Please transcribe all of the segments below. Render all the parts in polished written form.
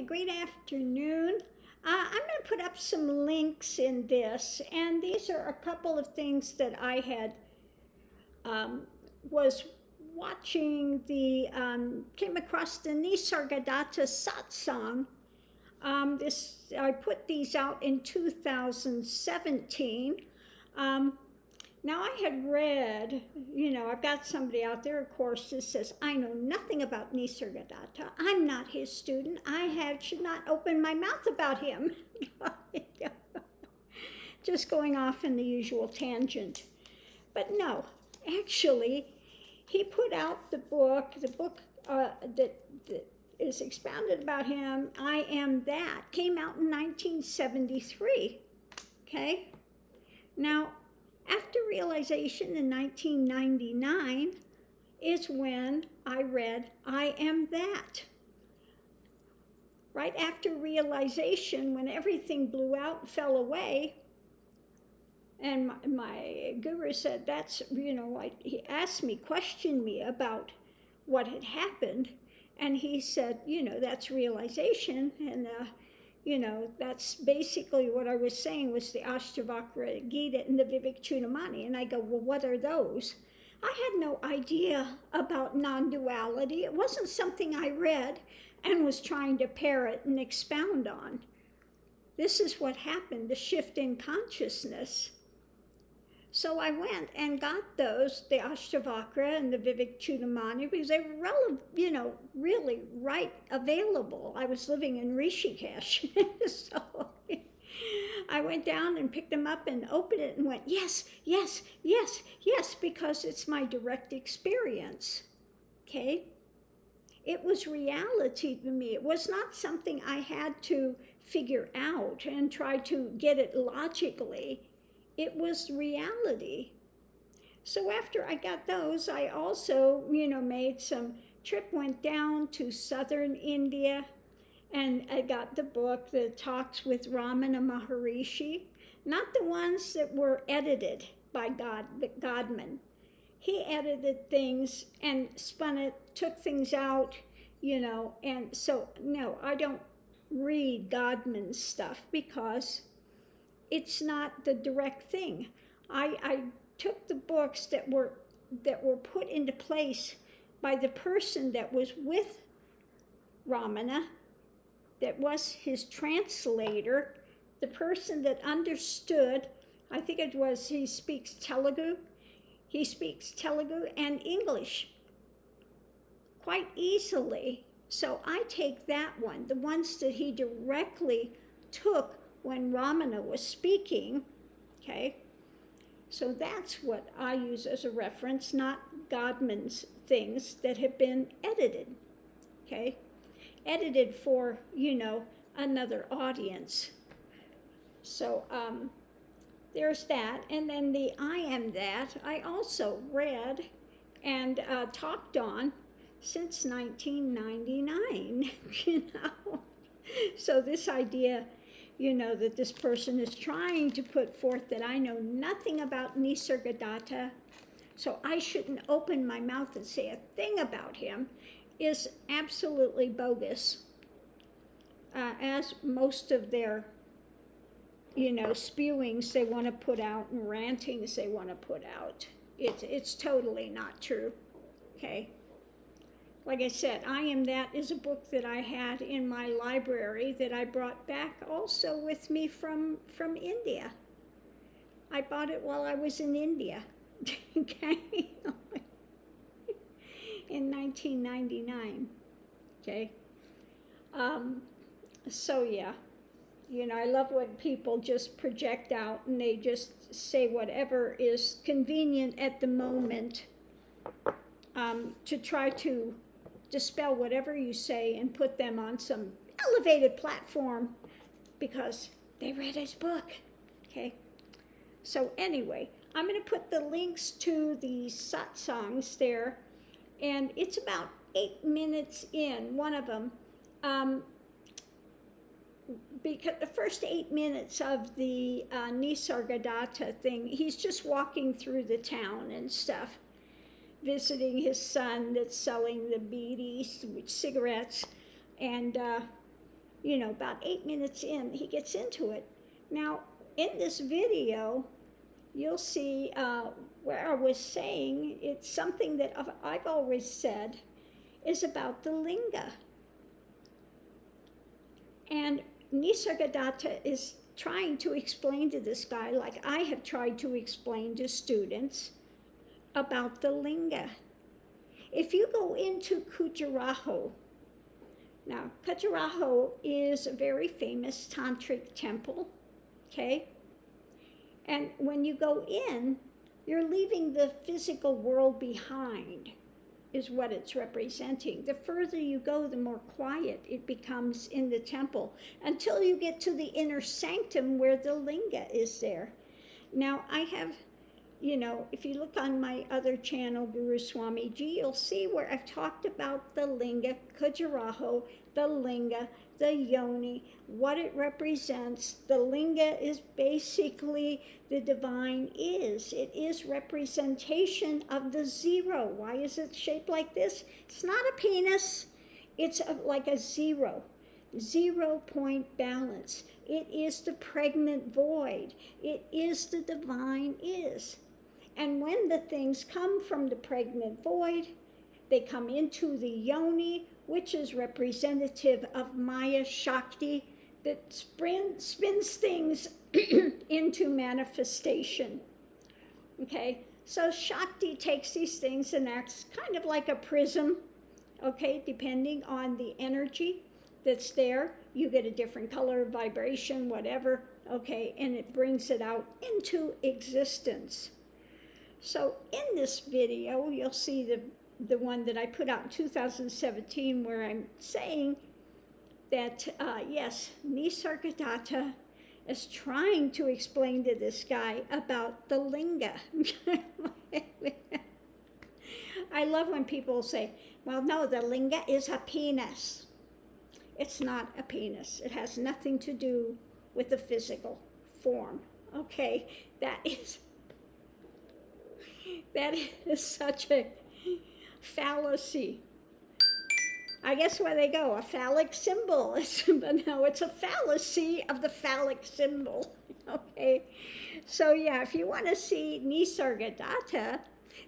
Okay, great afternoon. I'm going to put up some links in this, and these are a couple of things that I had was watching came across the Nisargadatta Satsang. I put these out in 2017. Now I had read, I've got somebody out there, of course, that says, I know nothing about Nisargadatta. I'm not his student. Should not open my mouth about him. Just going off in the usual tangent. But no, actually, he put out the book that is expounded about him, I Am That, came out in 1973, okay? Now, after realization in 1999 is when I read I Am That. Right after realization, when everything blew out and fell away, and my guru said, he asked me, questioned me about what had happened, and he said, that's realization, and that's basically what I was saying was the Ashtavakra Gita and the Vivekchudamani. And I go, well, what are those? I had no idea about non-duality. It wasn't something I read and was trying to parrot and expound on. This is what happened, the shift in consciousness. So I went and got those, the Ashtavakra and the Vivekchudamani, because they were really right available. I was living in Rishikesh, so I went down and picked them up and opened it and went, yes, yes, yes, yes, because it's my direct experience, okay? It was reality to me. It was not something I had to figure out and try to get it logically. It was reality. So after I got those, I also, made some went down to southern India, and I got the book, the talks with Ramana Maharishi, not the ones that were edited by Godman. He edited things and spun it, took things out, and so, no, I don't read Godman's stuff because it's not the direct thing. I took the books that were put into place by the person that was with Ramana, that was his translator, the person that understood. I think it was, he speaks Telugu and English quite easily. So I take that one, the ones that he directly took when Ramana was speaking, okay? So that's what I use as a reference, not Godman's things that have been edited, okay? Edited for, another audience. So there's that. And then the I Am That, I also read and talked on since 1999, So this idea, that this person is trying to put forth that I know nothing about Nisargadatta, so I shouldn't open my mouth and say a thing about him, is absolutely bogus. As most of their, spewings they want to put out and rantings they want to put out, it's totally not true, okay? Like I said, I Am That is a book that I had in my library that I brought back also with me from India. I bought it while I was in India, okay? In 1999, okay? So yeah, I love when people just project out and they just say whatever is convenient at the moment to try to dispel whatever you say and put them on some elevated platform because they read his book, okay? So anyway, I'm going to put the links to the satsangs there, and it's about 8 minutes in, one of them, because the first 8 minutes of the Nisargadatta thing, he's just walking through the town and stuff, visiting his son that's selling the bidi cigarettes, and about 8 minutes in, he gets into it. Now, in this video, you'll see where I was saying it's something that I've always said is about the Linga. And Nisargadatta is trying to explain to this guy, like I have tried to explain to students, about the Linga. If you go into Khajuraho, now Khajuraho is a very famous tantric temple, okay? And when you go in, you're leaving the physical world behind, is what it's representing. The further you go, the more quiet it becomes in the temple, until you get to the inner sanctum where the Linga is there. Now, I have, if you look on my other channel, Guru Swamiji, you'll see where I've talked about the Linga, Khajuraho, the Linga, the yoni, what it represents. The Linga is basically the divine is. It is representation of the zero. Why is it shaped like this? It's not a penis. It's like a 0 point balance. It is the pregnant void. It is the divine is. And when the things come from the pregnant void, they come into the yoni, which is representative of Maya Shakti, that spins things into manifestation. Okay, so Shakti takes these things and acts kind of like a prism, okay, depending on the energy that's there. You get a different color, vibration, whatever, okay, and it brings it out into existence. So in this video, you'll see the one that I put out in 2017, where I'm saying that, yes, Nisargadatta is trying to explain to this guy about the Linga. I love when people say, well, no, the Linga is a penis. It's not a penis. It has nothing to do with the physical form, okay? That is such a fallacy. I guess where they go, a phallic symbol, but no, it's a fallacy of the phallic symbol, okay? So yeah, if you want to see Nisargadatta,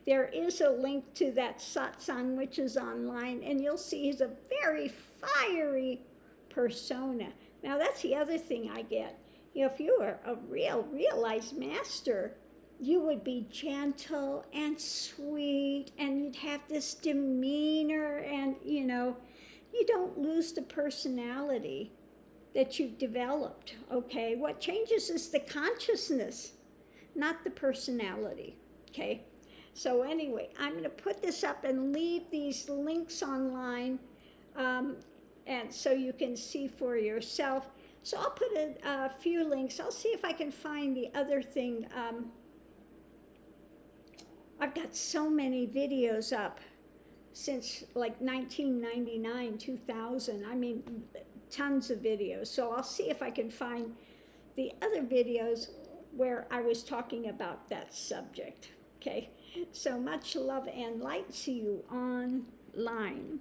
there is a link to that satsang, which is online, and you'll see he's a very fiery persona. Now that's the other thing I get. If you are a realized master, you would be gentle and sweet, and you'd have this demeanor, and you don't lose the personality that you've developed, okay? What changes is the consciousness, not the personality, okay? So anyway, I'm going to put this up and leave these links online, and so you can see for yourself. So I'll put a few links. I'll see if I can find the other thing. I've got so many videos up since like 1999, 2000. I mean, tons of videos. So I'll see if I can find the other videos where I was talking about that subject. Okay, so much love and light. See you online.